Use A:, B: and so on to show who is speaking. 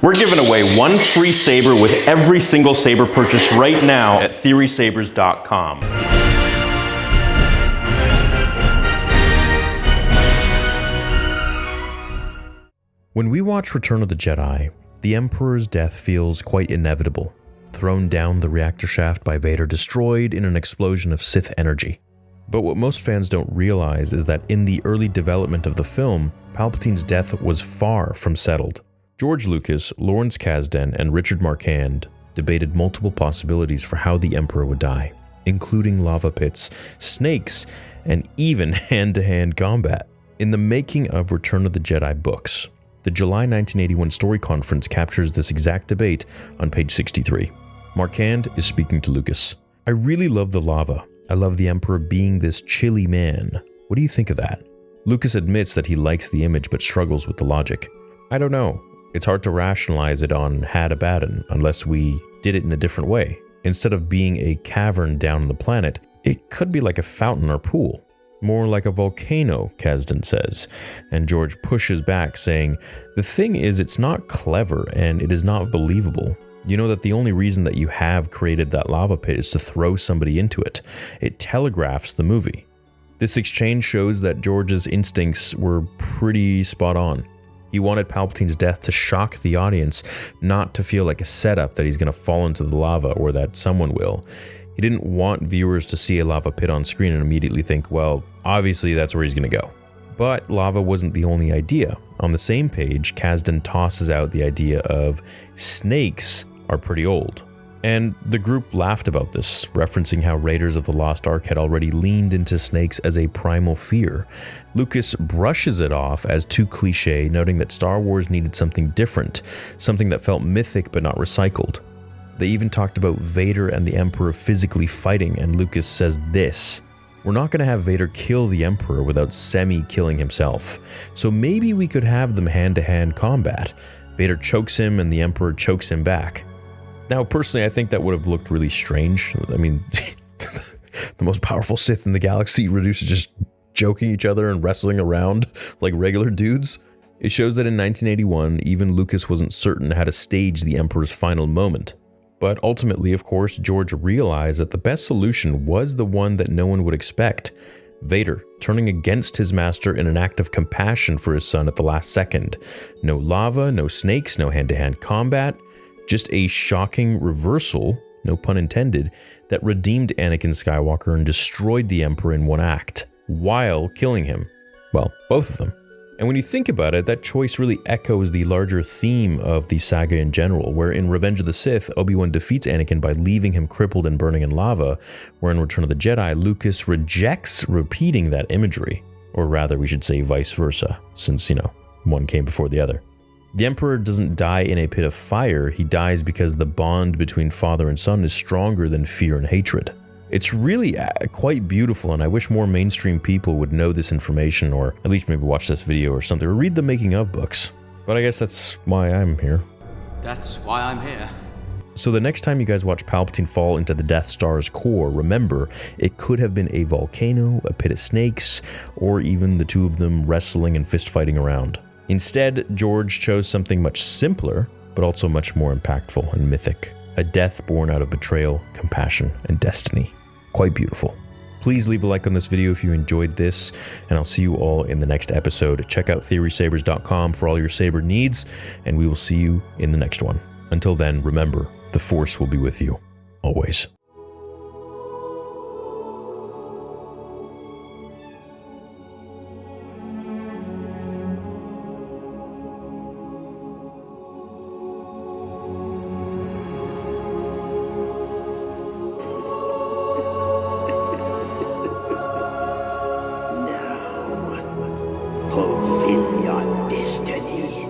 A: We're giving away one free saber with every single saber purchase right now at theorysabers.com.
B: When we watch Return of the Jedi, the Emperor's death feels quite inevitable. Thrown down the reactor shaft by Vader, destroyed in an explosion of Sith energy. But what most fans don't realize is that in the early development of the film, Palpatine's death was far from settled. George Lucas, Lawrence Kasdan, and Richard Marquand debated multiple possibilities for how the Emperor would die, including lava pits, snakes, and even hand-to-hand combat. In the making of Return of the Jedi books, the July 1981 story conference captures this exact debate on page 63. Marquand is speaking to Lucas. "I really love the lava. I love the Emperor being this chilly man. What do you think of that?" Lucas admits that he likes the image but struggles with the logic. "I don't know. It's hard to rationalize it on Had Abaddon unless we did it in a different way. Instead of being a cavern down on the planet, it could be like a fountain or pool. More like a volcano," Kasdan says, and George pushes back, saying, "The thing is, it's not clever and it is not believable. You know that the only reason that you have created that lava pit is to throw somebody into it. It telegraphs the movie." This exchange shows that George's instincts were pretty spot on. He wanted Palpatine's death to shock the audience, not to feel like a setup that he's going to fall into the lava or that someone will. He didn't want viewers to see a lava pit on screen and immediately think, well, obviously that's where he's going to go. But lava wasn't the only idea. On the same page, Kasdan tosses out the idea of snakes are pretty old. And the group laughed about this, referencing how Raiders of the Lost Ark had already leaned into snakes as a primal fear. Lucas brushes it off as too cliche, noting that Star Wars needed something different, something that felt mythic but not recycled. They even talked about Vader and the Emperor physically fighting, and Lucas says this: "We're not going to have Vader kill the Emperor without semi-killing himself, so maybe we could have them hand-to-hand combat. Vader chokes him and the Emperor chokes him back." Now, personally, I think that would have looked really strange. I mean, the most powerful Sith in the galaxy reduced to just joking each other and wrestling around like regular dudes. It shows that in 1981, even Lucas wasn't certain how to stage the Emperor's final moment. But ultimately, of course, George realized that the best solution was the one that no one would expect. Vader turning against his master in an act of compassion for his son at the last second. No lava, no snakes, no hand-to-hand combat. Just a shocking reversal, no pun intended, that redeemed Anakin Skywalker and destroyed the Emperor in one act, while killing him. Well, both of them. And when you think about it, that choice really echoes the larger theme of the saga in general, where in Revenge of the Sith, Obi-Wan defeats Anakin by leaving him crippled and burning in lava, where in Return of the Jedi, Lucas rejects repeating that imagery. Or rather, we should say vice versa, since, one came before the other. The Emperor doesn't die in a pit of fire, he dies because the bond between father and son is stronger than fear and hatred. It's really quite beautiful, and I wish more mainstream people would know this information, or at least maybe watch this video or something, or read the making of books. But I guess that's why I'm here.
C: That's why I'm here.
B: So the next time you guys watch Palpatine fall into the Death Star's core, remember, it could have been a volcano, a pit of snakes, or even the two of them wrestling and fist fighting around. Instead, George chose something much simpler, but also much more impactful and mythic. A death born out of betrayal, compassion, and destiny. Quite beautiful. Please leave a like on this video if you enjoyed this, and I'll see you all in the next episode. Check out theorysabers.com for all your saber needs, and we will see you in the next one. Until then, remember, the Force will be with you, always.
D: Fulfill your destiny.